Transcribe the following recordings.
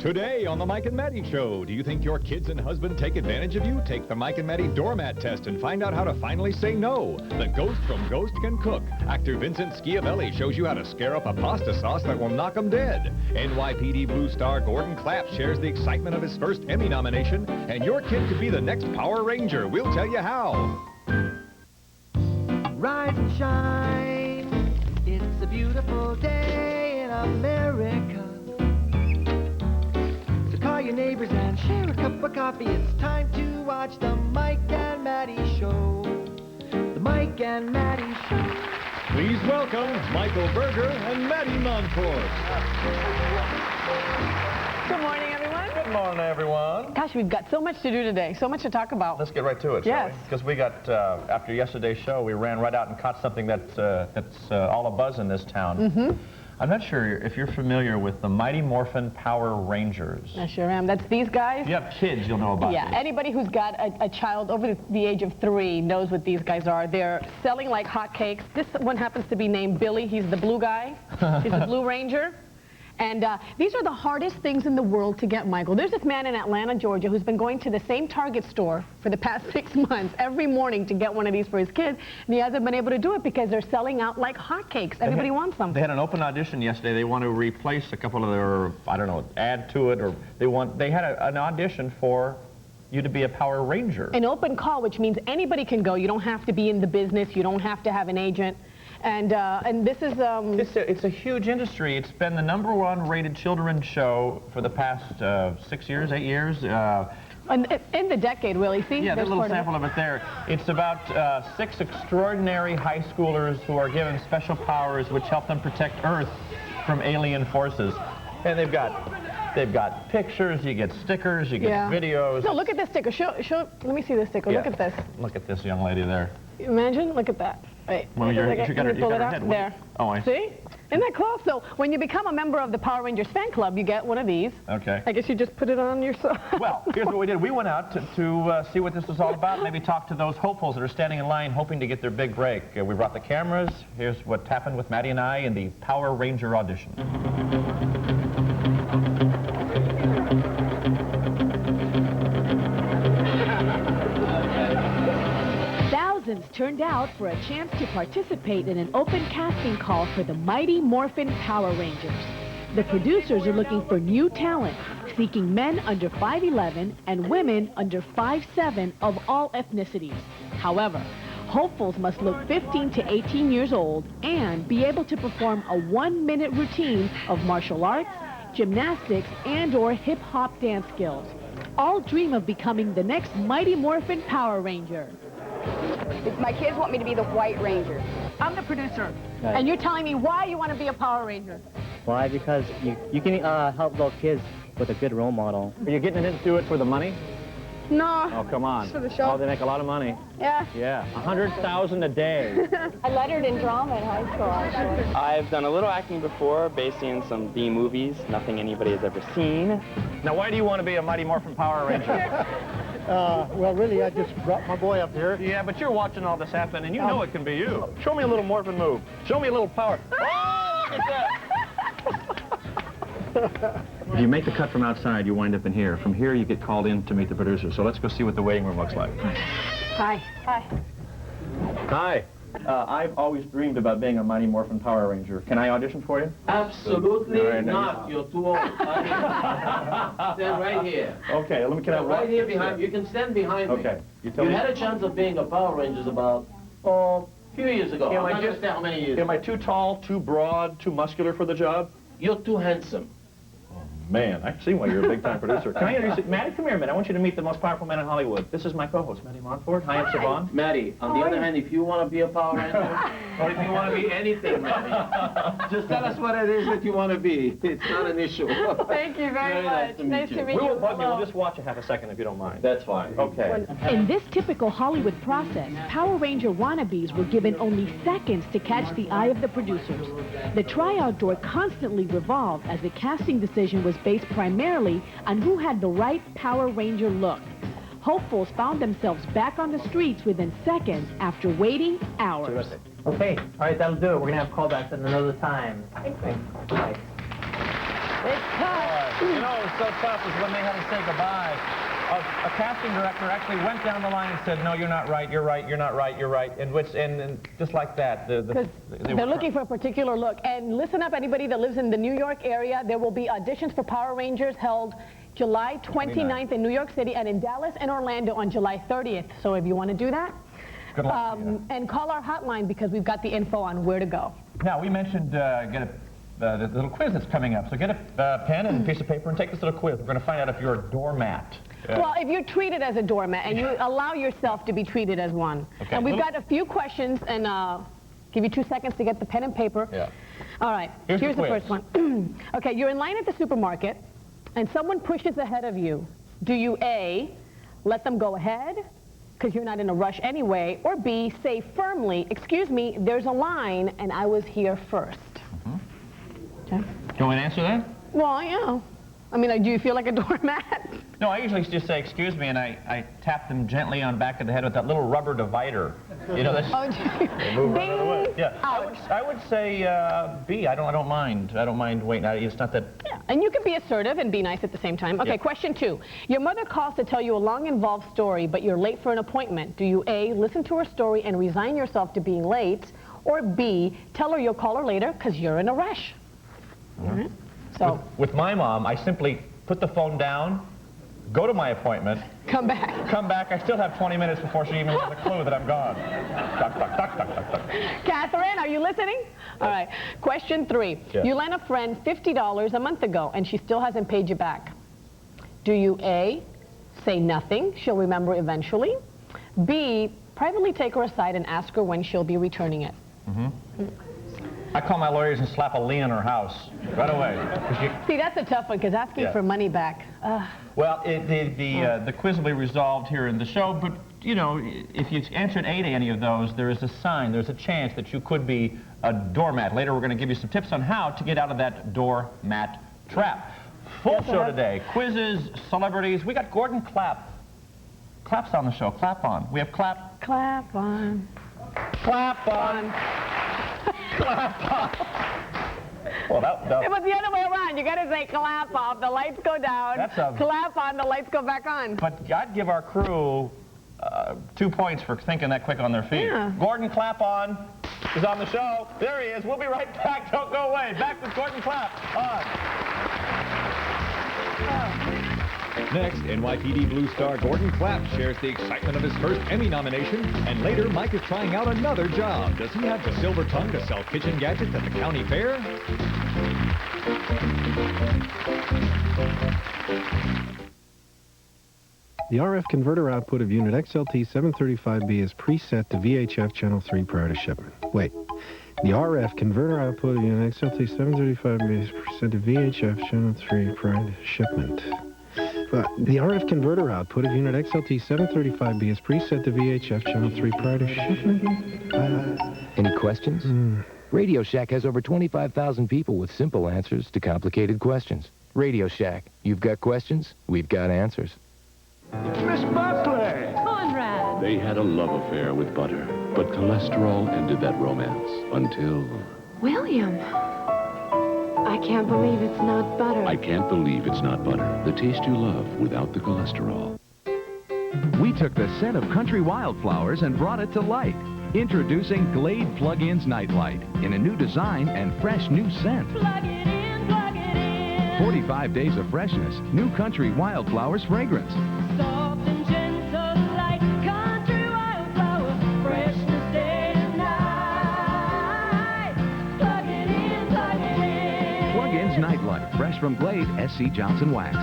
Today on the Mike and Maty Show, do you think your kids and husband take advantage of you? Take the Mike and Maty Doormat test and find out how to finally say no. The ghost from Ghost can cook. Actor Vincent Schiavelli shows you how to scare up a pasta sauce that will knock 'em dead. NYPD Blue star Gordon Clapp shares the excitement of his first Emmy nomination. And your kid could be the next Power Ranger. We'll tell you how. Rise and shine. It's a beautiful day in America. Call your neighbors and share a cup of coffee. It's time to watch the Mike and Maty Show. The Mike and Maty Show. Please welcome Michael Berger and Maty Montfort. Good morning, everyone. Good morning, everyone. Gosh, we've got so much to do today, so much to talk about. Let's get right to it, shall we? Because we got, after yesterday's show, we ran right out and caught something that's all a buzz in this town. Mm-hmm. I'm not sure if you're familiar with the Mighty Morphin Power Rangers. I sure am. That's these guys? If you have kids, you'll know about Yeah, these. anybody who's got a child over the age of 3 knows what these guys are. They're selling like hotcakes. This one happens to be named Billy. He's the blue guy. He's the Blue Ranger. And these are the hardest things in the world to get, Michael. There's this man in Atlanta, Georgia, who's been going to the same Target store for the past 6 months every morning to get one of these for his kids, and he hasn't been able to do it because they're selling out like hotcakes. Everybody wants them. They had an open audition yesterday. They want to replace a couple of their, I don't know, add to it, or they had an audition for you to be a Power Ranger. An open call, which means anybody can go. You don't have to be in the business. You don't have to have an agent. And this is... It's a huge industry. It's been the #1 rated children's show for the past 6 years, 8 years. In the decade, Willie. See? Yeah, there's a little sample of it there. It's about 6 extraordinary high schoolers who are given special powers which help them protect Earth from alien forces. And they've got pictures, you get stickers, you get videos. No, look at this sticker. Show, let me see this sticker. Look at this. Look at this young lady there. Imagine, look at that. Wait. Well, you got her head. There. Oh, I see. See? Isn't that cool? So when you become a member of the Power Rangers fan club, you get one of these. Okay. I guess you just put it on yourself. Well, here's what we did. We went out to see what this was all about, maybe talk to those hopefuls that are standing in line hoping to get their big break. We brought the cameras. Here's what happened with Maty and I in the Power Ranger audition. Thousands turned out for a chance to participate in an open casting call for the Mighty Morphin Power Rangers. The producers are looking for new talent, seeking men under 5'11" and women under 5'7" of all ethnicities. However, hopefuls must look 15 to 18 years old and be able to perform a 1-minute routine of martial arts, gymnastics, and/or hip-hop dance skills. All dream of becoming the next Mighty Morphin Power Ranger. My kids want me to be the White Ranger. I'm the producer, Right. and you're telling me why you want to be a Power Ranger. Why? Because you can help those kids with a good role model. Are you getting into it for the money? No. Oh, come on. Just for the show. Oh, they make a lot of money. Yeah. Yeah, 100,000 a day. I lettered in drama in high school, actually. I've done a little acting before, based in some B movies, nothing anybody has ever seen. Now, why do you want to be a Mighty Morphin Power Ranger? Well, really, I just brought my boy up here. Yeah, but you're watching all this happen, and you know it can be you. Show me a little Morphin move. Show me a little power. Oh, look at that. If you make the cut from outside, you wind up in here. From here, you get called in to meet the producer. So let's go see what the waiting room looks like. Hi. Hi. Hi. I've always dreamed about being a Mighty Morphin Power Ranger. Can I audition for you? Absolutely Right, not. You're too old. Stand right here. Okay, can I Right here behind. You can stand behind me. Okay. You had a chance of being a Power Rangers about, a few years ago. I'm not going to say how many years. Am I too tall, too broad, too muscular for the job? You're too handsome. Man, I see why you're a big-time producer. Can I introduce you? Maty, come here a minute. I want you to meet the most powerful man in Hollywood. This is my co-host, Maty Montfort. Hi, I'm Siobhan. Maty, on the other hand, if you want to be a Power Ranger, or if you want to be anything, Maty, just tell us what it is that you want to be. It's not an issue. Thank you very much. Nice to meet We you. won't bug you. We'll just watch a half a second if you don't mind. That's fine. Okay. In this typical Hollywood process, Power Ranger wannabes were given only seconds to catch the eye of the producers. The tryout door constantly revolved as the casting decision was based primarily on who had the right Power Ranger look. Hopefuls found themselves back on the streets within seconds after waiting hours. Terrific. Okay, all right, that'll do it. We're going to have callbacks at another time. Thanks. Bye. It's tough. You know, it was so tough is when they had to say goodbye. A casting director actually went down the line and said, no, you're not right, you're right, you're not right, you're right. And just like that. Because they're looking for a particular look. And listen up, anybody that lives in the New York area, there will be auditions for Power Rangers held July 29th in New York City and in Dallas and Orlando on July 30th. So if you want to do that, good luck to you. And call our hotline because we've got the info on where to go. Now, we mentioned get the little quiz that's coming up. So get a pen and a piece of paper and take this little quiz. We're going to find out if you're a doormat. Well, if you're treated as a doormat and you allow yourself to be treated as one. Okay. And we've got a few questions and give you 2 seconds to get the pen and paper. Yeah. All right, here's the first one. Okay, you're in line at the supermarket and someone pushes ahead of you. Do you A, let them go ahead because you're not in a rush anyway, or B, say firmly, excuse me, there's a line and I was here first? Okay. You want me to answer that? Well, yeah. I mean, do you feel like a doormat? No, I usually just say, excuse me, and I tap them gently on the back of the head with that little rubber divider. You know, that's... They move right away. Yeah, I would say B. I don't mind. I don't mind waiting. It's not that... Yeah, and you can be assertive and be nice at the same time. Okay, question 2. Your mother calls to tell you a long, involved story, but you're late for an appointment. Do you A, listen to her story and resign yourself to being late, or B, tell her you'll call her later because you're in a rush? All right. So with my mom, I simply put the phone down, go to my appointment, come back. I still have 20 minutes before she even has a clue that I'm gone. Duck, duck, duck, duck, duck, duck. Catherine, are you listening? All right. Question 3. Yeah. You lent a friend $50 a month ago, and she still hasn't paid you back. Do you A, say nothing, she'll remember eventually? B, privately take her aside and ask her when she'll be returning it? I call my lawyers and slap a lien on her house right away. See, that's a tough one, because asking for money back. Well, the quiz will be resolved here in the show, but, you know, if you answered A to any of those, there is a sign, there's a chance that you could be a doormat. Later, we're going to give you some tips on how to get out of that doormat trap. Full show today. Quizzes, celebrities. We got Gordon Clapp. Clapp's on the show. Clap on. We have Clapp. Clap on. Clap on. Clap on. Well, that it was the other way around. You got to say clap off, the lights go down. Clap on, the lights go back on. But I'd give our crew 2 points for thinking that quick on their feet. Yeah. Gordon Clapp on is on the show. There he is. We'll be right back. Don't go away. Back with Gordon Clapp on. Next, NYPD Blue Star Gordon Clapp shares the excitement of his first Emmy nomination, and later Mike is trying out another job. Does he have the silver tongue to sell kitchen gadgets at the county fair? The RF converter output of unit XLT735B is preset to VHF channel 3 prior to shipment. Wait. The RF converter output of unit XLT735B is preset to VHF channel 3 prior to shipment. The RF converter output of unit XLT735B is preset to VHF channel 3 prior to shipment. Any questions? Radio Shack has over 25,000 people with simple answers to complicated questions. Radio Shack, you've got questions, we've got answers. Miss Butler! Conrad! They had a love affair with butter, but cholesterol ended that romance until... William! I can't believe it's not butter. I can't believe it's not butter. The taste you love without the cholesterol. We took the scent of country wildflowers and brought it to light. Introducing Glade Plug-ins Nightlight in a new design and fresh new scent. Plug it in, plug it in. 45 days of freshness. New country wildflowers fragrance. Soft and gentle like country wildflower. Freshness day and night. Plug it in, plug it in. Plug-ins Nightlight. Fresh from Glade SC Johnson Wax.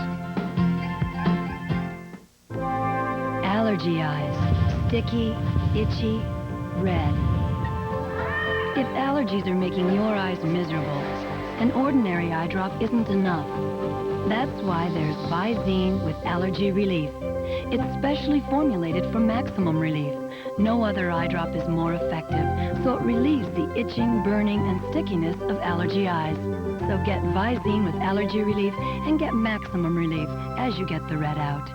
Allergy eyes. Sticky, itchy, red. If allergies are making your eyes miserable, an ordinary eye drop isn't enough. That's why there's Visine with allergy relief. It's specially formulated for maximum relief. No other eye drop is more effective, so it relieves the itching, burning, and stickiness of allergy eyes. So get Visine with allergy relief and get maximum relief as you get the red out.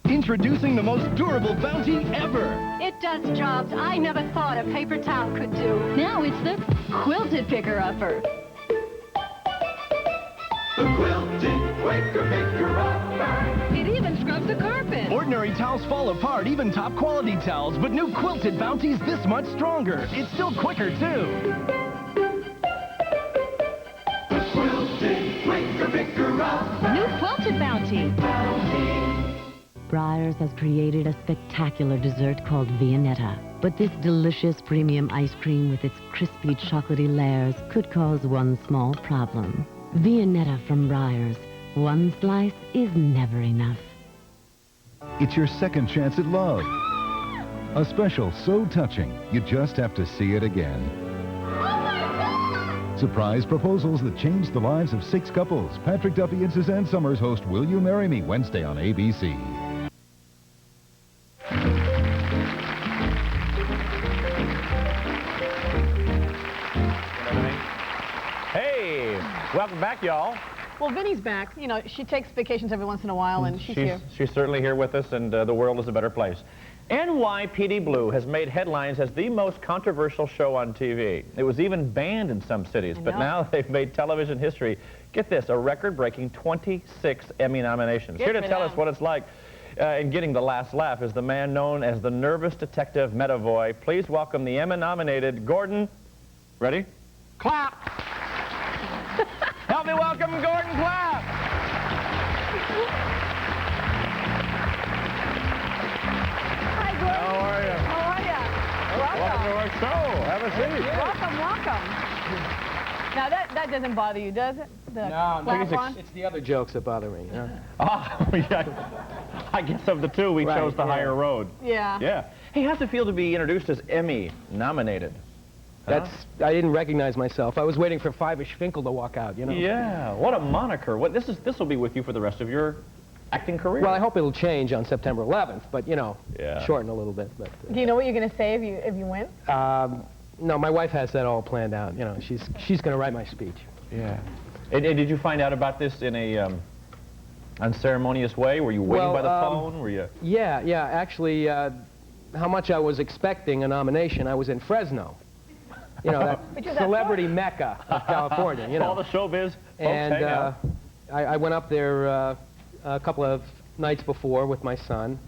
Introducing the most durable Bounty ever. It does jobs I never thought a paper towel could do. Now it's the Quilted Picker-Upper. The quilted Quaker Maker-upper. It even scrubs the carpet. Ordinary towels fall apart, even top quality towels, but new Quilted Bounty's this much stronger. It's still quicker, too. The quilted Quaker Maker-upper. New Quilted Bounty. Breyers has created a spectacular dessert called Viennetta. But this delicious premium ice cream with its crispy chocolatey layers could cause one small problem. Viennetta from Breyers. One slice is never enough. It's your second chance at love. A special so touching, you just have to see it again. Surprise proposals that changed the lives of 6 couples. Patrick Duffy and Suzanne Summers host Will You Marry Me Wednesday on ABC. Hey, welcome back, y'all. Well, Vinny's back. You know, she takes vacations every once in a while, and she's here. She's certainly here with us, and the world is a better place. NYPD Blue has made headlines as the most controversial show on TV. It was even banned in some cities, but now they've made television history. Get this, a record-breaking 26 Emmy nominations. Here to tell us what it's like in getting the last laugh is the man known as the nervous detective Metavoy. Please welcome the Emmy-nominated Gordon, ready? Clapp! Help me welcome Gordon Clapp! Hi, Gordon. How are you? How are you? Welcome to our show. Have a seat. Welcome, welcome. Now, that doesn't bother you, does it? No, it's the other jokes that bother me. You know? Yeah. I guess of the two, we chose the higher road. Yeah. Yeah. Hey, how's it feel to be introduced as Emmy-nominated? I didn't recognize myself. I was waiting for Five-ish Finkel to walk out, you know? Yeah, what a moniker. This will be with you for the rest of your acting career. Well, I hope it'll change on September 11th, but, you know, shorten a little bit. But, Do you know what you're going to say if you win? no, my wife has that all planned out. You know, she's going to write my speech. Yeah. And did you find out about this in a unceremonious way? Were you waiting by the phone? Were you? Yeah. Actually, how much I was expecting a nomination, I was in Fresno. You know, that celebrity mecca of California, you know. All the showbiz folks and hang out. I went up there a couple of nights before with my son.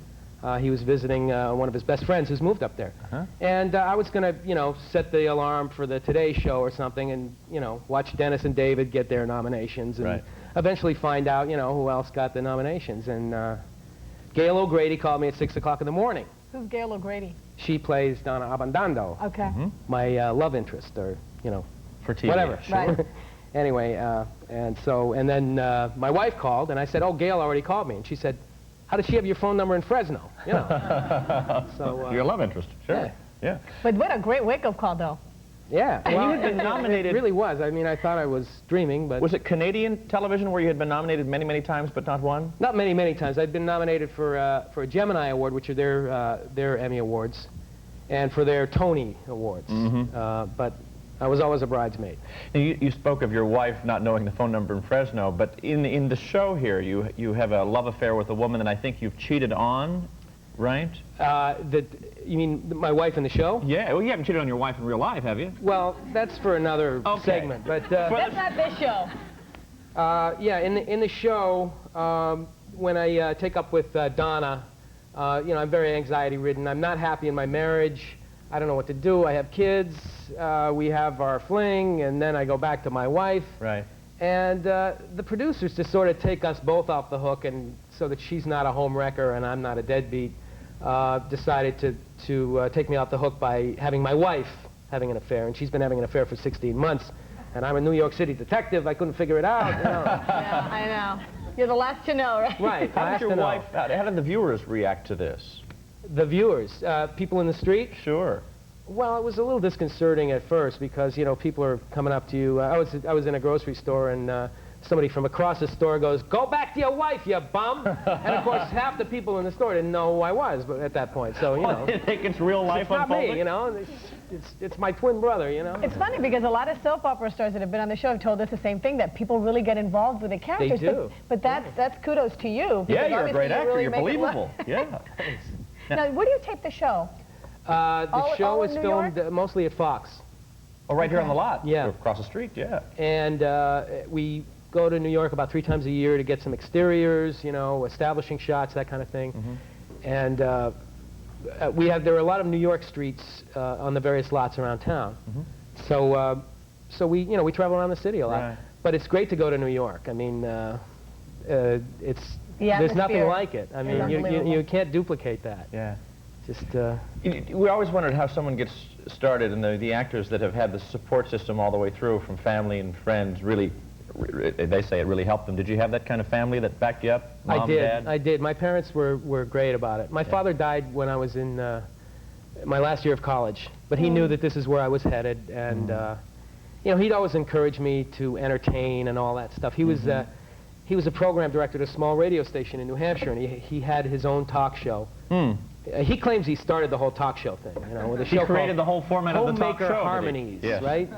He was visiting one of his best friends who's moved up there. And I was going to, you know, set the alarm for the Today Show or something and, you know, watch Dennis and David get their nominations and eventually find out, you know, who else got the nominations. And Gail O'Grady called me at 6 o'clock in the morning. Who's Gail O'Grady? She plays Donna Abandando. Okay. My love interest, or, you know, for TV. whatever. Right. Anyway, and then my wife called, and I said, oh, Gail already called me. And she said, how does she have your phone number in Fresno? You know. So, your love interest, sure. Yeah. But what a great wake-up call, though. Yeah. And you had been nominated. It really was. I mean, I thought I was dreaming, but... Was it Canadian television where you had been nominated many, many times but not won? Not many, many times. I'd been nominated for a Gemini Award, which are their Emmy Awards, and for their Tony Awards. But I was always a bridesmaid. Now, you spoke of your wife not knowing the phone number in Fresno, but in the show here, you have a love affair with a woman that I think you've cheated on, right? You mean my wife in the show? Yeah, well, you haven't cheated on your wife in real life, have you? Well, that's for another segment. But that's not this show. Yeah, in the show, when I take up with Donna, you know, I'm very anxiety-ridden. I'm not happy in my marriage. I don't know what to do. I have kids. We have our fling, and then I go back to my wife. Right. And the producers, to sort of take us both off the hook, and so that she's not a home wrecker and I'm not a deadbeat, decided to take me off the hook by having my wife having an affair, and she's been having an affair for 16 months. And I'm a New York City detective. I couldn't figure it out. You know. Yeah, I know. You're the last to know, right? Right. How did your wife? How did the viewers react to this? The viewers, people in the street. Sure. Well, it was a little disconcerting at first because, you know, people are coming up to you. I was in a grocery store, and somebody from across the store goes, "Go back to your wife, you bum!" And of course, half the people in the store didn't know who I was, but at that point, so you know. They think it's real life unfolding. It's not me, you know. It's my twin brother, you know. It's funny because a lot of soap opera stars that have been on the show have told us the same thing, that people really get involved with the characters. They do. But that's kudos to you. Yeah, you're a great actor. Really you're believable. Yeah. Now, where do you tape the show? The show is filmed mostly at Fox. Oh, right here on the lot. Yeah. Across the street, yeah. And we go to New York about 3 times a year to get some exteriors, you know, establishing shots, that kind of thing. And there are a lot of New York streets on the various lots around town. So we travel around the city a lot. Right. But it's great to go to New York. I mean, there's nothing like it. I mean, you can't duplicate that. Yeah. Just we always wondered how someone gets started, and the actors that have had the support system all the way through from family and friends really, they say it really helped them. Did you have that kind of family that backed you up? Mom, Dad? I did. My parents were great about it. My father died when I was in my last year of college, but he knew that this is where I was headed, and you know, he'd always encourage me to entertain and all that stuff. He was a program director at a small radio station in New Hampshire, and he had his own talk show. He claims he started the whole talk show thing, you know, with a show He created the whole format of the talk show. Homemaker Harmonies, right?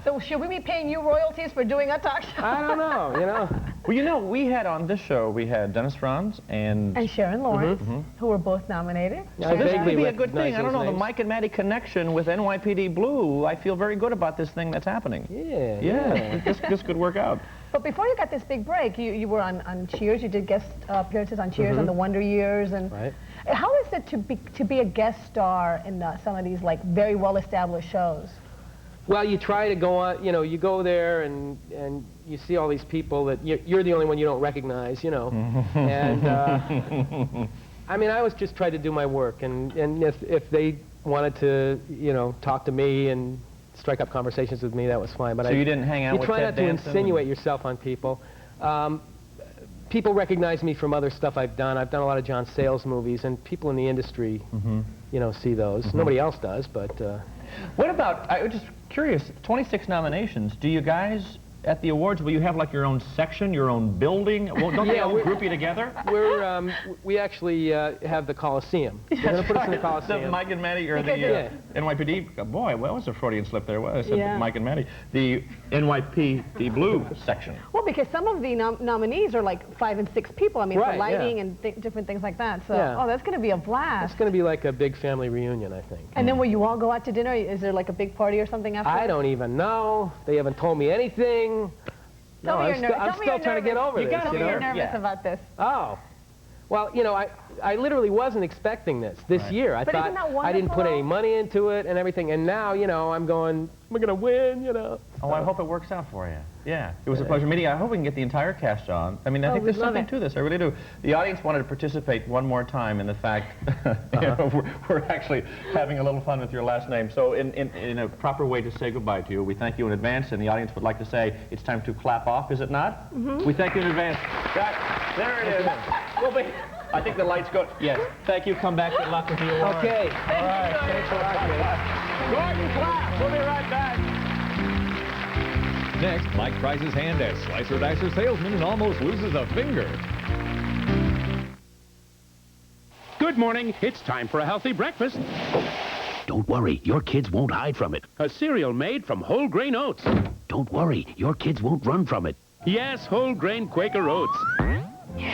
So should we be paying you royalties for doing a talk show? I don't know, you know. Well, you know, we had on this show, we had Dennis Franz and Sharon Lawrence, who were both nominated. This could be a good thing. I don't know, the Mike and Maty connection with NYPD Blue, I feel very good about this thing that's happening. Yeah. This could work out. But before you got this big break, you were on Cheers. You did guest appearances on Cheers on the Wonder Years, and how is it to be a guest star in some of these like very well-established shows? Well, you try to go on. You know, you go there and you see all these people that you're the only one you don't recognize. You know, and I mean, I always just tried to do my work, and if they wanted to, you know, talk to me and strike up conversations with me, that was fine. But so you didn't hang out with Ted Danson? You try not to insinuate yourself on people. People recognize me from other stuff I've done. I've done a lot of John Sayles movies, and people in the industry, you know, see those. Nobody else does, but... What about, I was just curious, 26 nominations. Do you guys, at the awards, will you have like your own section, your own building? Well, don't they all group you together? We actually have the Coliseum. We're going to put us in the Coliseum. The Mike and Maty, or the NYPD, boy, what was a Freudian slip there? I said Mike and Maty. The NYPD Blue section. Well, because some of the nominees are like 5 and 6 people. I mean, for lighting and different things like that. So, oh, that's going to be a blast. It's going to be like a big family reunion, I think. And then will you all go out to dinner? Is there like a big party or something after? I don't even know. They haven't told me anything. No, I'm still trying to get over this. Tell me you're nervous about this. Oh. Well, you know, I literally wasn't expecting this year. I thought I didn't put any money into it and everything, and now, you know, I'm going, we're going to win, you know. Oh, I hope it works out for you. Yeah, it was a pleasure meeting. I hope we can get the entire cast on. I mean, I think there's something to this. I really do. The audience wanted to participate one more time in the fact you know, we're actually having a little fun with your last name. So in a proper way to say goodbye to you, we thank you in advance, and the audience would like to say it's time to clap off, is it not? We thank you in advance. There it is. I think the lights go. Yes. Thank you. Come back. Good luck with the award. Okay. All right. Thanks a lot, kid. Gordon Clapp. We'll be right back. Next, Mike tries his hand as slicer-dicer salesman and almost loses a finger. Good morning. It's time for a healthy breakfast. Don't worry, your kids won't hide from it. A cereal made from whole grain oats. Don't worry, your kids won't run from it. Yes, whole grain Quaker Oats.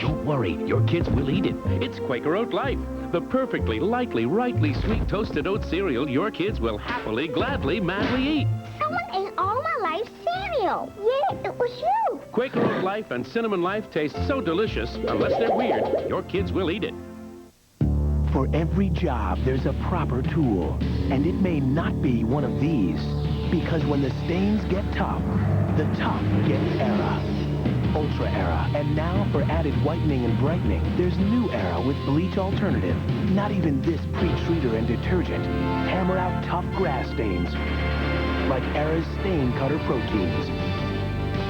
Don't worry, your kids will eat it. It's Quaker Oat Life, the perfectly, lightly, rightly sweet toasted oat cereal your kids will happily, gladly, madly eat. Someone ate all my life's cereal. Yeah, it was you. Quaker Oat Life and Cinnamon Life taste so delicious, unless they're weird, your kids will eat it. For every job, there's a proper tool, and it may not be one of these, because when the stains get tough, the tough get Era. Ultra Era. And now for added whitening and brightening, there's new Era with bleach alternative. Not even this pre-treater and detergent. Hammer out tough grass stains, like Era's Stain Cutter Proteins.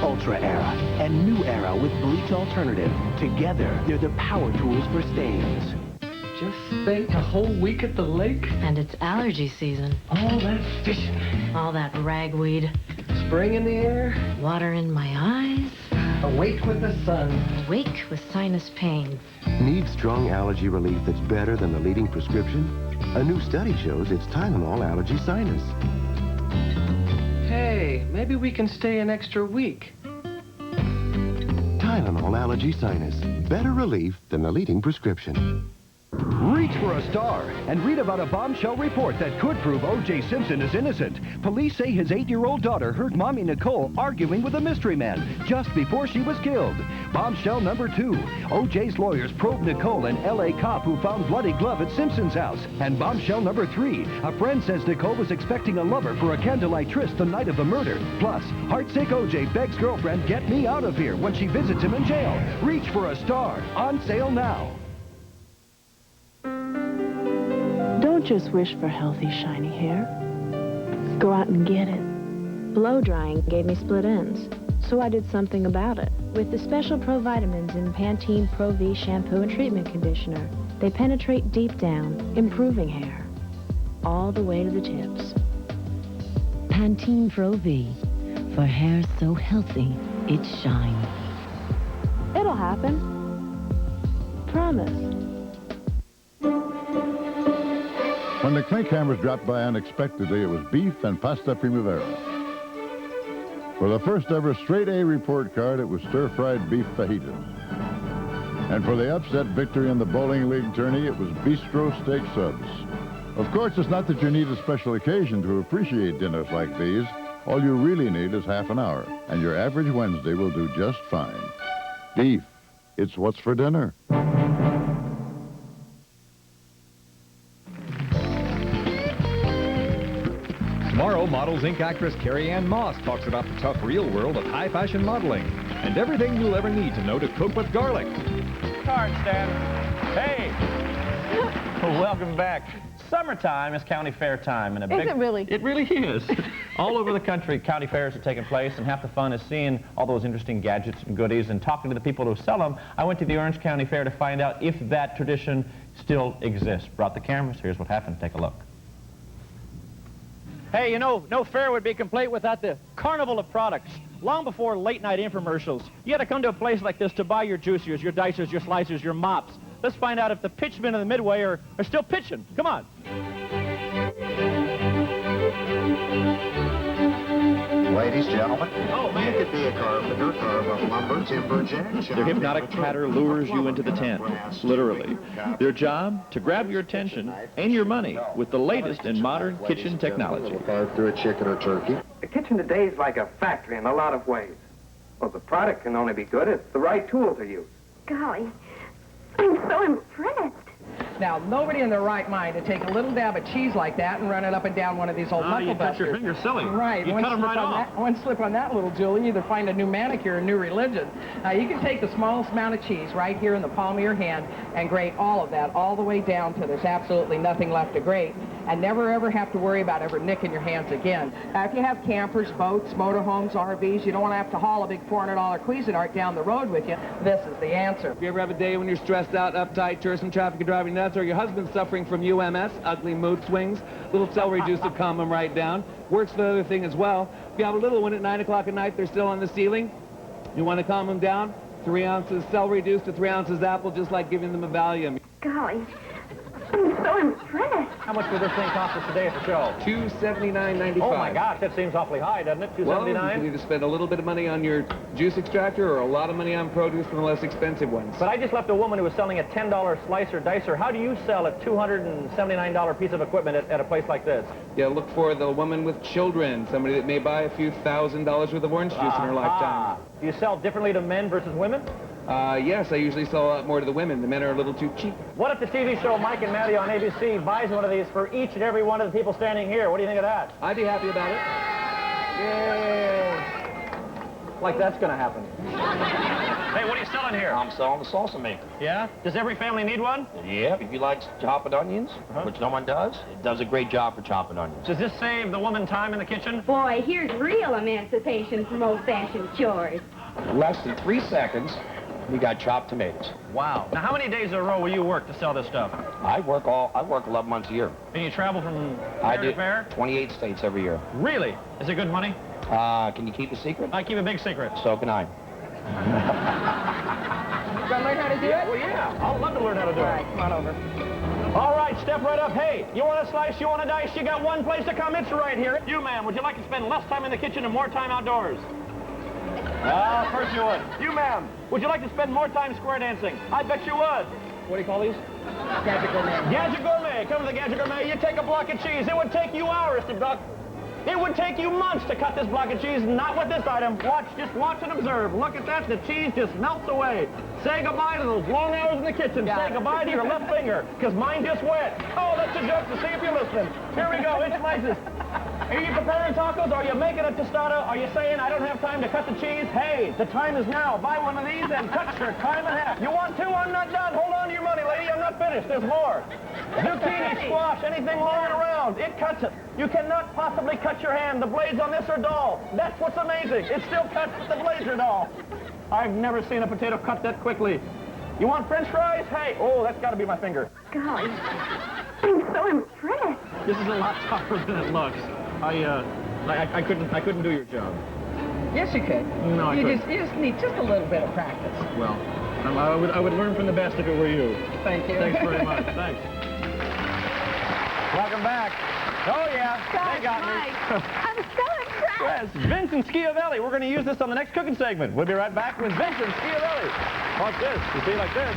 Ultra Era and new Era with bleach alternative. Together, they're the power tools for stains. Just spent a whole week at the lake. And it's allergy season. All that fishing. All that ragweed. Spring in the air. Water in my eyes. Awake with the sun. Awake with sinus pain. Need strong allergy relief that's better than the leading prescription? A new study shows it's Tylenol Allergy Sinus. Hey, maybe we can stay an extra week. Tylenol Allergy Sinus. Better relief than the leading prescription. Reach for a star and read about a bombshell report that could prove O.J. Simpson is innocent. Police say his 8-year-old daughter heard Mommy Nicole arguing with a mystery man just before she was killed. Bombshell number 2. O.J.'s lawyers probe Nicole, an L.A. cop who found bloody glove at Simpson's house. And bombshell number 3. A friend says Nicole was expecting a lover for a candlelight tryst the night of the murder. Plus, heartsick O.J. begs girlfriend, "Get me out of here," when she visits him in jail. Reach for a star. On sale now. Don't just wish for healthy, shiny hair. Go out and get it. Blow drying gave me split ends, so I did something about it. With the special Pro Vitamins in Pantene Pro V shampoo and treatment conditioner, they penetrate deep down, improving hair, all the way to the tips. Pantene Pro V, for hair so healthy, it shines. It'll happen. Promise. When the clink hammers dropped by unexpectedly, it was beef and pasta primavera. For the first ever straight A report card, it was stir-fried beef fajitas. And for the upset victory in the bowling league tourney, it was bistro steak subs. Of course, it's not that you need a special occasion to appreciate dinners like these. All you really need is half an hour, and your average Wednesday will do just fine. Beef, it's what's for dinner. Tomorrow, Models Inc. actress Carrie Ann Moss talks about the tough real world of high fashion modeling and everything you'll ever need to know to cook with garlic. Card stand. Hey! Welcome back. Summertime is county fair time. And Is it really? It really is. All over the country, county fairs are taking place, and half the fun is seeing all those interesting gadgets and goodies and talking to the people who sell them. I went to the Orange County Fair to find out if that tradition still exists. Brought the cameras. Here's what happened. Take a look. Hey, you know, no fair would be complete without the carnival of products. Long before late-night infomercials, you had to come to a place like this to buy your juicers, your dicers, your slicers, your mops. Let's find out if the pitchmen in the Midway are still pitching. Come on. Ladies, gentlemen, you could be a carpenter, carve up lumber, timber, jack. Their hypnotic patter lures you into the tent, literally. Their job, to grab your attention and your money with the latest in modern kitchen technology. Carve through a chicken or turkey. The kitchen today is like a factory in a lot of ways. Well, the product can only be good if the right tools are used. Golly, I'm so impressed. Now, nobody in their right mind to take a little dab of cheese like that and run it up and down one of these old knuckle You cut busters. your finger silly. Right. You cut them right off. One slip on that little jewel, you either find a new manicure or a new religion. Now, you can take the smallest amount of cheese right here in the palm of your hand and grate all of that all the way down till there's absolutely nothing left to grate, and never ever have to worry about ever nicking your hands again. Now, if you have campers, boats, motorhomes, RVs, you don't want to have to haul a big $400 Cuisinart down the road with you, this is the answer. If you ever have a day when you're stressed out, uptight, tourism traffic and driving nuts, or your husband's suffering from UMS, ugly mood swings, little celery juice will calm them right down. Works for the other thing as well. If you have a little one at 9 o'clock at night, they're still on the ceiling, you want to calm them down, 3 ounces celery juice to 3 ounces apple, just like giving them a Valium. Golly, I'm so impressed. How much would this thing cost us today at the show? $279.95. Oh my gosh, that seems awfully high, doesn't it? $279? Well, you can either spend a little bit of money on your juice extractor or a lot of money on produce from the less expensive ones. But I just left a woman who was selling a $10 slicer dicer. How do you sell a $279 piece of equipment at a place like this? Yeah, look for the woman with children, somebody that may buy a few $1,000s worth of orange juice in her lifetime. Do you sell differently to men versus women? Yes, I usually sell a lot more to the women. The men are a little too cheap. What if the TV show Mike and Maty on ABC buys one of these for each and every one of the people standing here? What do you think of that? I'd be happy about it. Yay! Like that's going to happen. Hey, what are you selling here? I'm selling the salsa maker. Yeah? Does every family need one? Yeah, if you like chopping onions, which no one does, it does a great job for chopping onions. Does this save the woman time in the kitchen? Boy, here's real emancipation from old-fashioned chores. Less than 3 seconds, we got chopped tomatoes. Wow. Now, how many days in a row will you work to sell this stuff? I work 11 months a year. And you travel from fair to fair? 28 states every year. Really? Is it good money? Can you keep a secret? I keep a big secret. So can I. You gonna learn how to do it? Well, yeah. I'd love to learn how to do All it. right, come on over. All right, step right up. Hey, you want a slice, you want a dice, you got one place to come. It's right here. You, ma'am, would you like to spend less time in the kitchen and more time outdoors? Of course you would. You, ma'am, would you like to spend more time square dancing? I bet you would. what do you call these? Gadget Gourmet. Gadget Gourmet. Come to the Gadget Gourmet. You take a block of cheese. It would take you hours to block. It would take you months to cut this block of cheese, not with this item. Just watch and observe. Look at that, the cheese just melts away. Say goodbye to those long hours in the kitchen. Say goodbye to your left finger, because mine just wet. Oh, that's a joke to see if you're listening. Here we go, inch slices. Are you preparing tacos? Are you making a tostada? Are you saying, I don't have time to cut the cheese? Hey, the time is now. Buy one of these and cut your time in half. You want two? I'm not done. Hold on to your money, lady. I'm not finished. There's more. Zucchini, squash, anything lying around. It cuts it. You cannot possibly cut your hand. The blades on this are dull. That's what's amazing. It still cuts, but the blades are dull. I've never seen a potato cut that quickly. You want French fries? Hey, oh, that's got to be my finger. God, I'm so impressed. This is a lot tougher than it looks. I couldn't do your job. Yes, you could. No, you just need just a little bit of practice. Well, I would learn from the best if it were you. Thank you. Thanks very much. Thanks. Welcome back. Oh, yeah, they got me. I'm so impressed. Yes, Vincent Schiavelli. We're going to use this on the next cooking segment. We'll be right back with Vincent Schiavelli. Watch this. You see, like this.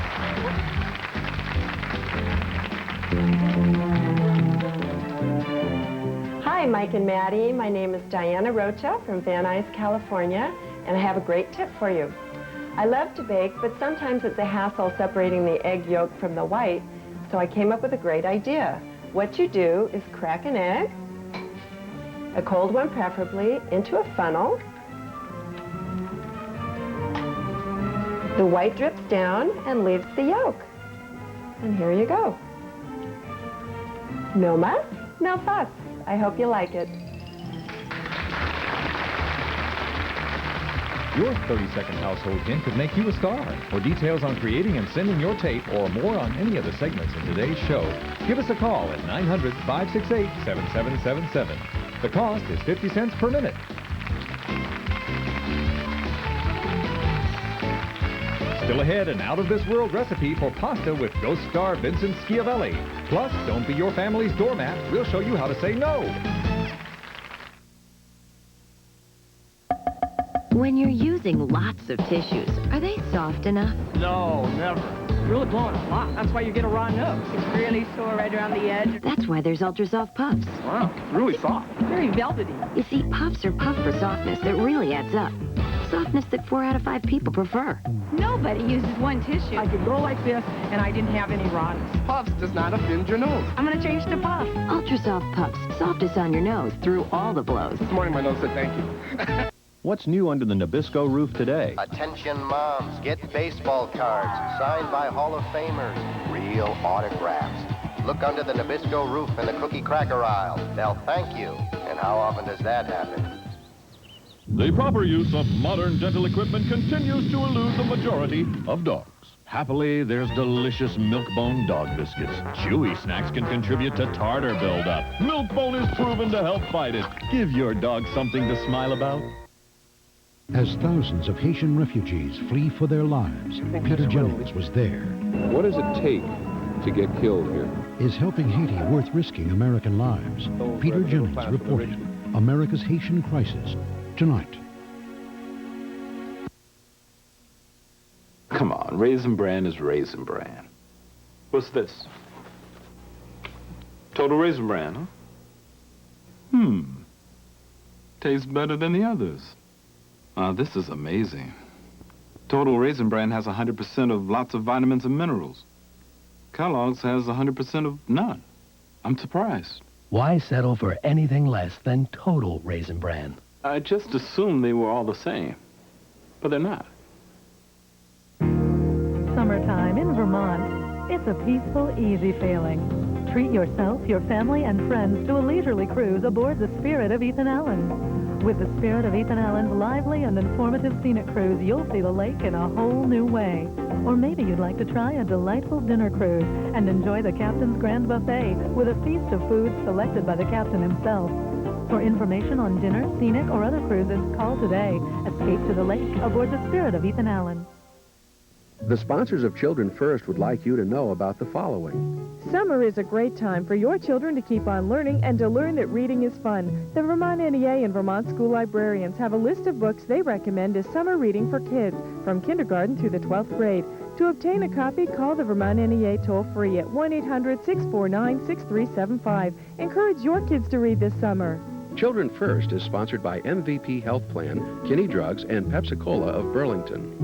Hi, Mike and Maddie. My name is Diana Rocha from Van Nuys, California, and I have a great tip for you. I love to bake, but sometimes it's a hassle separating the egg yolk from the white, so I came up with a great idea. What you do is crack an egg, a cold one preferably, into a funnel. The white drips down and leaves the yolk. And here you go. No muss, no fuss. I hope you like it. Your 30-second household hint could make you a star. For details on creating and sending your tape or more on any of the segments in today's show, give us a call at 900-568-7777. The cost is 50 cents per minute. Still ahead, an out-of-this-world recipe for pasta with ghost star Vincent Schiavelli. Plus, don't be your family's doormat. We'll show you how to say no. When you're using lots of tissues, are they soft enough? No, never. Really blowing a lot. That's why you get a raw nose. It's really sore right around the edge. That's why there's Ultra Soft Puffs. Wow, really soft. Very velvety. You see, puffs are puffed for softness that really adds up. Softness that 4 out of 5 people prefer. Nobody uses one tissue. I could go like this, and I didn't have any rawness. Puffs does not offend your nose. I'm going to change to Puff. Ultra Soft Puffs. Softest on your nose through all the blows. This morning my nose said thank you. What's new under the Nabisco roof today? Attention moms, get baseball cards signed by Hall of Famers. Real autographs. Look under the Nabisco roof in the cookie cracker aisle. They'll thank you. And how often does that happen? The proper use of modern dental equipment continues to elude the majority of dogs. Happily, there's delicious Milk-Bone dog biscuits. Chewy snacks can contribute to tartar buildup. Milk-Bone is proven to help fight it. Give your dog something to smile about. As thousands of Haitian refugees flee for their lives, Peter Jennings was there. What does it take to get killed here? Is helping Haiti worth risking American lives? Peter Jennings reported America's Haitian crisis tonight. Come on, Raisin Bran is Raisin Bran. What's this? Total Raisin Bran, huh? Tastes better than the others. This is amazing. Total Raisin Bran has 100% of lots of vitamins and minerals. Kellogg's has 100% of none. I'm surprised. Why settle for anything less than Total Raisin Bran? I just assumed they were all the same, but they're not. Summertime in Vermont. It's a peaceful, easy feeling. Treat yourself, your family, and friends to a leisurely cruise aboard the Spirit of Ethan Allen. With the Spirit of Ethan Allen's lively and informative scenic cruise, you'll see the lake in a whole new way. Or maybe you'd like to try a delightful dinner cruise and enjoy the captain's grand buffet with a feast of foods selected by the captain himself. For information on dinner, scenic, or other cruises, call today. Escape to the lake aboard the Spirit of Ethan Allen. The sponsors of Children First would like you to know about the following. Summer is a great time for your children to keep on learning and to learn that reading is fun. The Vermont NEA and Vermont School Librarians have a list of books they recommend as summer reading for kids from kindergarten through the 12th grade. To obtain a copy, call the Vermont NEA toll-free at 1-800-649-6375. Encourage your kids to read this summer. Children First is sponsored by MVP Health Plan, Kinney Drugs, and Pepsi-Cola of Burlington.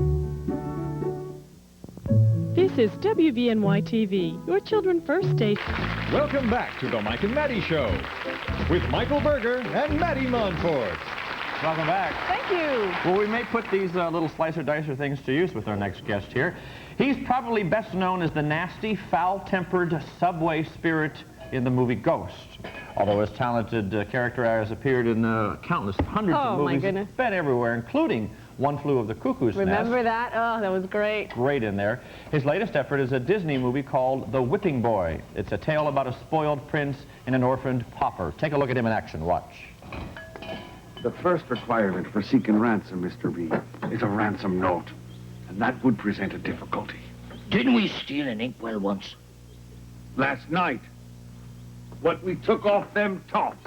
This is WVNY TV, your Children First station. Welcome back to the Mike and Maty Show with Michael Berger and Maty Monfort. Welcome back. Thank you. Well, we may put these little slicer-dicer things to use with our next guest here. He's probably best known as the nasty, foul-tempered subway spirit in the movie Ghost. Although his talented character has appeared in hundreds of movies. Oh, my goodness. Been everywhere, including One Flew Over the Cuckoo's Nest. Remember that? Oh, that was great. Great in there. His latest effort is a Disney movie called The Whipping Boy. It's a tale about a spoiled prince and an orphaned pauper. Take a look at him in action. Watch. The first requirement for seeking ransom, Mr. B, is a ransom note. And that would present a difficulty. Didn't we steal an inkwell once? Last night, what we took off them tops.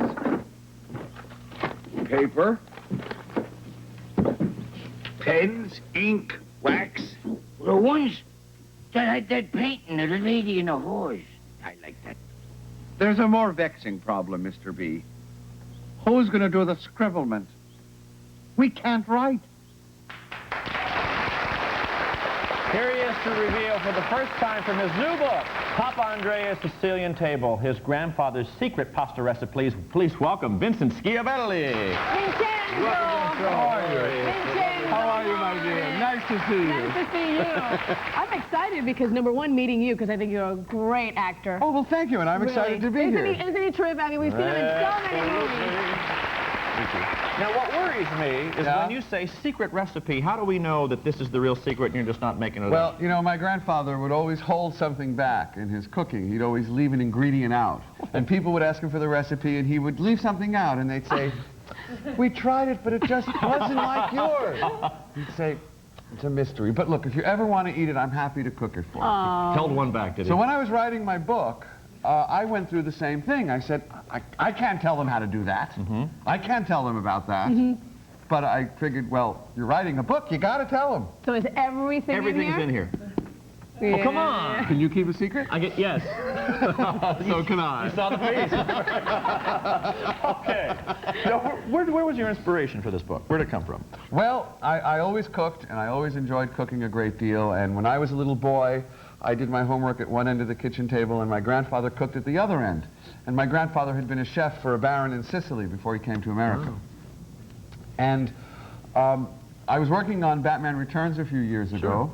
Paper. Pens, ink, wax. The ones that had that painting of the lady in a horse. I like that. There's a more vexing problem, Mr. B. Who's going to do the scribblement? We can't write. Here he is to reveal for the first time from his new book, Papa Andrea's Sicilian Table, his grandfather's secret pasta recipe. Please welcome Vincent Schiavelli. Vincenzo! How are you? How are you, my dear? Nice to see you. Nice to see you. I'm excited because, number one, meeting you, because I think you're a great actor. Oh, well, thank you, and I'm excited to be here. Isn't he terrific? I mean, we've seen him in so many movies. Now, what worries me is when you say secret recipe, how do we know that this is the real secret and you're just not making it up? Well, you know, my grandfather would always hold something back in his cooking. He'd always leave an ingredient out. And people would ask him for the recipe, and he would leave something out, and they'd say, we tried it, but it just wasn't like yours. He'd say, it's a mystery. But look, if you ever want to eat it, I'm happy to cook it for you. Held one back, did he? So when I was writing my book, I went through the same thing. I said, I can't tell them how to do that. I can't tell them about that. But I figured, well, you're writing a book, you got to tell them. So is everything Everything's in here. Yeah. Well, come on. Can you keep a secret? Yes. So can I. You saw the face. Okay. Now, where was your inspiration for this book? Where did it come from? Well, I always cooked, and I always enjoyed cooking a great deal. And when I was a little boy, I did my homework at one end of the kitchen table, and my grandfather cooked at the other end. And my grandfather had been a chef for a baron in Sicily before he came to America. And I was working on Batman Returns a few years ago,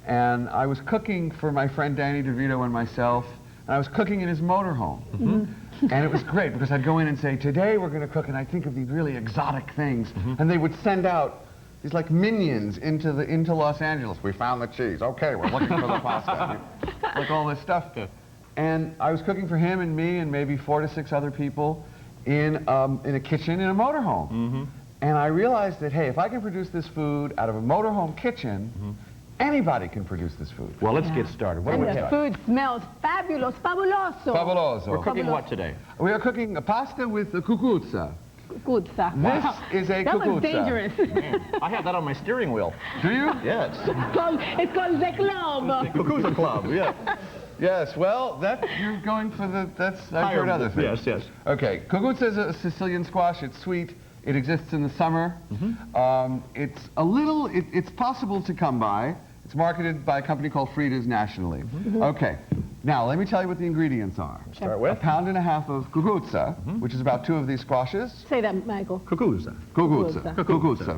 and I was cooking for my friend Danny DeVito and myself, and I was cooking in his motorhome. And it was great, because I'd go in and say, today we're going to cook, and I'd think of these really exotic things, and they would send out these like minions into Los Angeles. We found the cheese. Okay, we're looking for the pasta. Like all this stuff. And I was cooking for him and me and maybe 4 to 6 other people in a kitchen in a motorhome. And I realized that, hey, if I can produce this food out of a motorhome kitchen, anybody can produce this food. Well, let's get started. What And do we the got? food smells fabulous, fabuloso. Fabuloso. We're cooking what today? We are cooking a pasta with the cucuzza. Cucuzza. This is a That was cucuzza. dangerous. I have that on my steering wheel. Do you? Yes. It's called the club. Cucuzza Club, yeah. Yes, well, you're going for I've heard other things. Yes. Okay, cucuzza is a Sicilian squash. It's sweet. It exists in the summer. It's possible to come by. It's marketed by a company called Frida's nationally. Okay, now let me tell you what the ingredients are. Start with? 1.5 pounds of cucuzza, which is about 2 of these squashes. Say that, Michael. Cucuzza,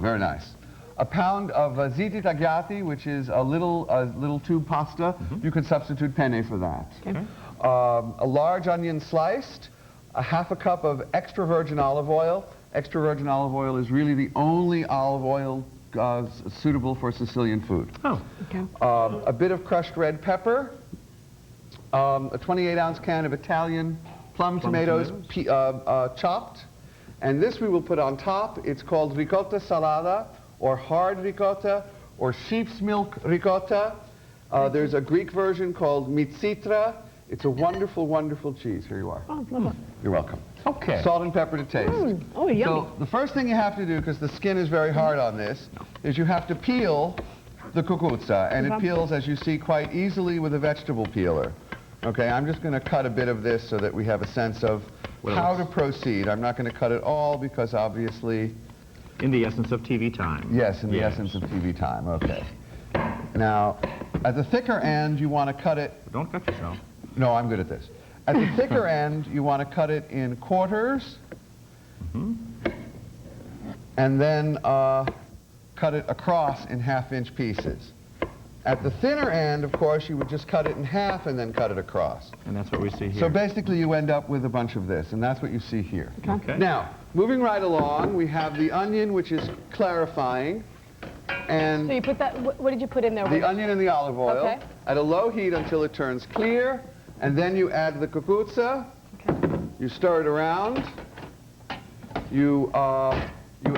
very nice. 1 pound of ziti tagliati, which is a little tube pasta. You could substitute penne for that. Okay. A large onion sliced, 1/2 cup of extra virgin olive oil. Extra virgin olive oil is really the only olive oil suitable for Sicilian food. Oh, okay. A bit of crushed red pepper, a 28-ounce can of Italian plum tomatoes chopped, and this we will put on top. It's called ricotta salata, or hard ricotta, or sheep's milk ricotta. There's a Greek version called mitsitra. It's a wonderful, wonderful cheese. Here you are. Oh, love it. You're welcome. Okay. Salt and pepper to taste. Oh, yummy. So the first thing you have to do, because the skin is very hard on this, is you have to peel the cucuzza, and it peels, as you see, quite easily with a vegetable peeler. Okay, I'm just going to cut a bit of this so that we have a sense of how to proceed. I'm not going to cut it all because obviously... In the essence of TV time. Yes, in the essence of TV time, okay. Now, at the thicker end, you want to cut it... Don't cut yourself. No, I'm good at this. At the thicker end, you want to cut it in quarters, and then cut it across in half-inch pieces. At the thinner end, of course, you would just cut it in half and then cut it across. And that's what we see here. So basically, you end up with a bunch of this, and that's what you see here. Okay. Now, moving right along, we have the onion, which is clarifying. And so you put that, what did you put in there? The onion and the olive oil at a low heat until it turns clear, and then you add the cucuzza. You stir it around. You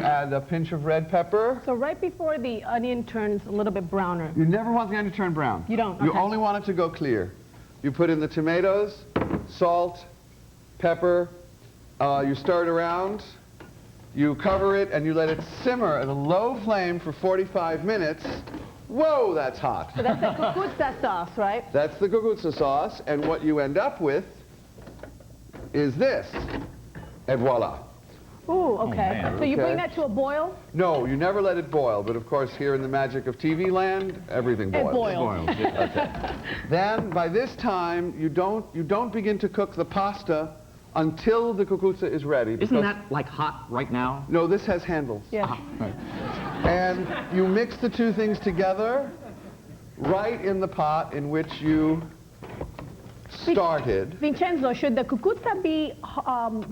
add a pinch of red pepper. So right before the onion turns a little bit browner. You never want the onion to turn brown. You don't? You only want it to go clear. You put in the tomatoes, salt, pepper. You stir it around. You cover it and you let it simmer at a low flame for 45 minutes. Whoa, that's hot. So that's the cucuzza sauce, right? That's the cucuzza sauce, and what you end up with is this. And voila. Ooh, okay. So you bring that to a boil? No, you never let it boil, but of course here in the magic of TV land, everything boils. It boils. Okay. Then by this time, you don't begin to cook the pasta until the cucuzza is ready. Isn't that like hot right now? No, this has handles. Yes. Right. And you mix the two things together right in the pot in which you started. Vincenzo, should the cucuzza be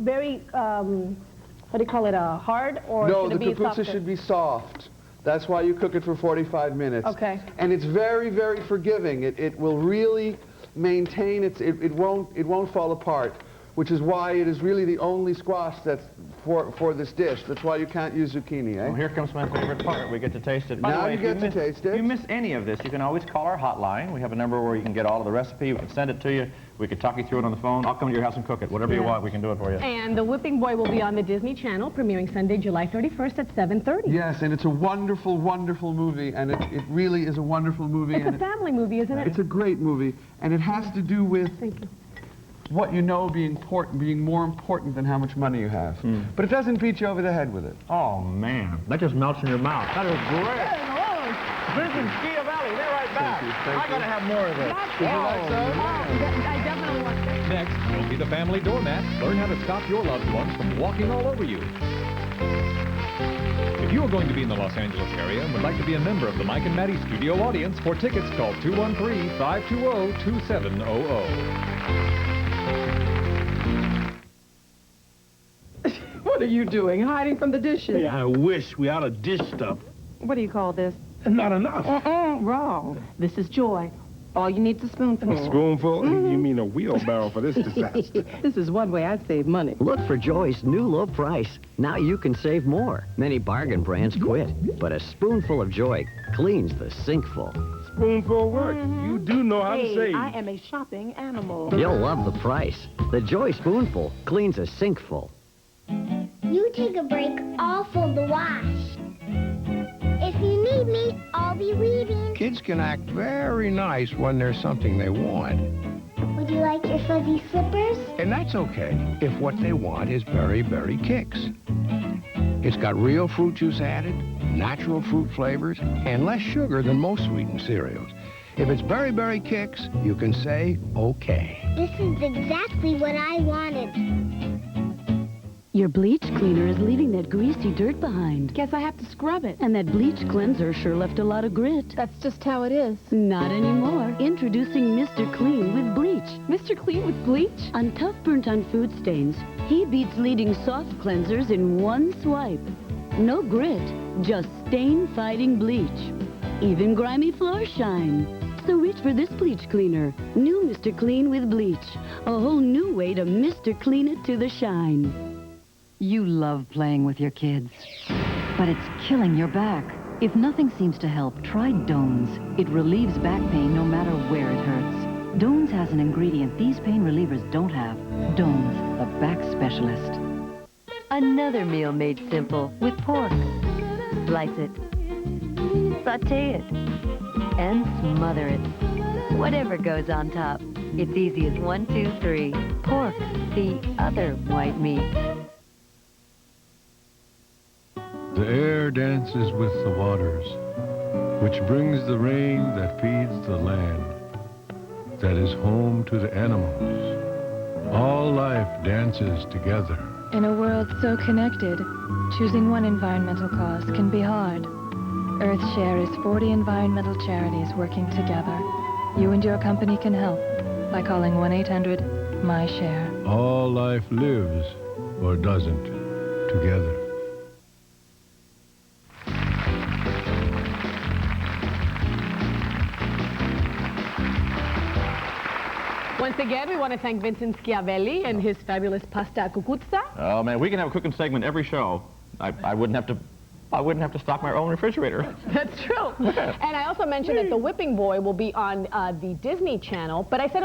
very, what do you call it, hard, or no, should it be the cucuzza should be soft. That's why you cook it for 45 minutes. Okay. And it's very, very forgiving. It will really maintain it won't fall apart, which is why it is really the only squash that's for this dish. That's why you can't use zucchini, eh? Well, here comes my favorite part. We get to taste it. By the way, you get to taste it. If you miss any of this, you can always call our hotline. We have a number where you can get all of the recipe. We can send it to you. We could talk you through it on the phone. I'll come to your house and cook it. Whatever you want, we can do it for you. And The Whipping Boy will be on the Disney Channel, premiering Sunday, July 31st at 7:30. Yes, and it's a wonderful, wonderful movie, and it really is a wonderful movie. It's a family movie, isn't it? It's a great movie, and it has to do with what you know being more important than how much money you have. But it doesn't beat you over the head with it. Oh, man. That just melts in your mouth. That is great. Vincent Schiavelli, they're right back. I got to have more of this. I definitely want this. Next, we'll be the family doormat. Learn how to stop your loved ones from walking all over you. If you are going to be in the Los Angeles area and would like to be a member of the Mike and Maty studio audience, for tickets, call 213-520-2700. What are you doing, hiding from the dishes? Yeah, I wish we ought to dish stuff. What do you call this? Not enough. Wrong. This is joy. All you need is a spoonful. A spoonful? You mean a wheelbarrow for this disaster? This is one way I'd save money. Look for Joy's new low price. Now you can save more. Many bargain brands quit, but a spoonful of Joy cleans the sink full. Spoonful work. You do know how to save. I am a shopping animal. You'll love the price. The Joy spoonful cleans a sink full. You take a break, I'll fold the wash. If you need me, I'll be leaving. Kids can act very nice when there's something they want. Would you like your fuzzy slippers? And that's okay if what they want is Berry Berry Kicks. It's got real fruit juice added, natural fruit flavors, and less sugar than most sweetened cereals. If it's Berry Berry Kicks, you can say okay. This is exactly what I wanted. Your bleach cleaner is leaving that greasy dirt behind. Guess I have to scrub it. And that bleach cleanser sure left a lot of grit. That's just how it is. Not anymore. Introducing Mr. Clean with bleach. Mr. Clean with bleach? On tough burnt-on food stains, he beats leading soft cleansers in one swipe. No grit, just stain-fighting bleach. Even grimy floors shine. So reach for this bleach cleaner. New Mr. Clean with bleach. A whole new way to Mr. Clean it to the shine. You love playing with your kids, but it's killing your back. If nothing seems to help, try Dones. It relieves back pain no matter where it hurts. Dones has an ingredient these pain relievers don't have. Dones, the back specialist. Another meal made simple with pork. Slice it. saute it, and smother it. Whatever goes on top, it's easy as 1, 2, 3. Pork, the other white meat. The air dances with the waters, which brings the rain that feeds the land, that is home to the animals. All life dances together. In a world so connected, choosing one environmental cause can be hard. EarthShare is 40 environmental charities working together. You and your company can help by calling 1-800-MY-SHARE. All life lives, or doesn't, together. Once again, we want to thank Vincent Schiavelli and his fabulous pasta cucuzza. Oh man, we can have a cooking segment every show. I wouldn't have to stock my own refrigerator. That's true. And I also mentioned that The Whipping Boy will be on the Disney Channel, but I said it was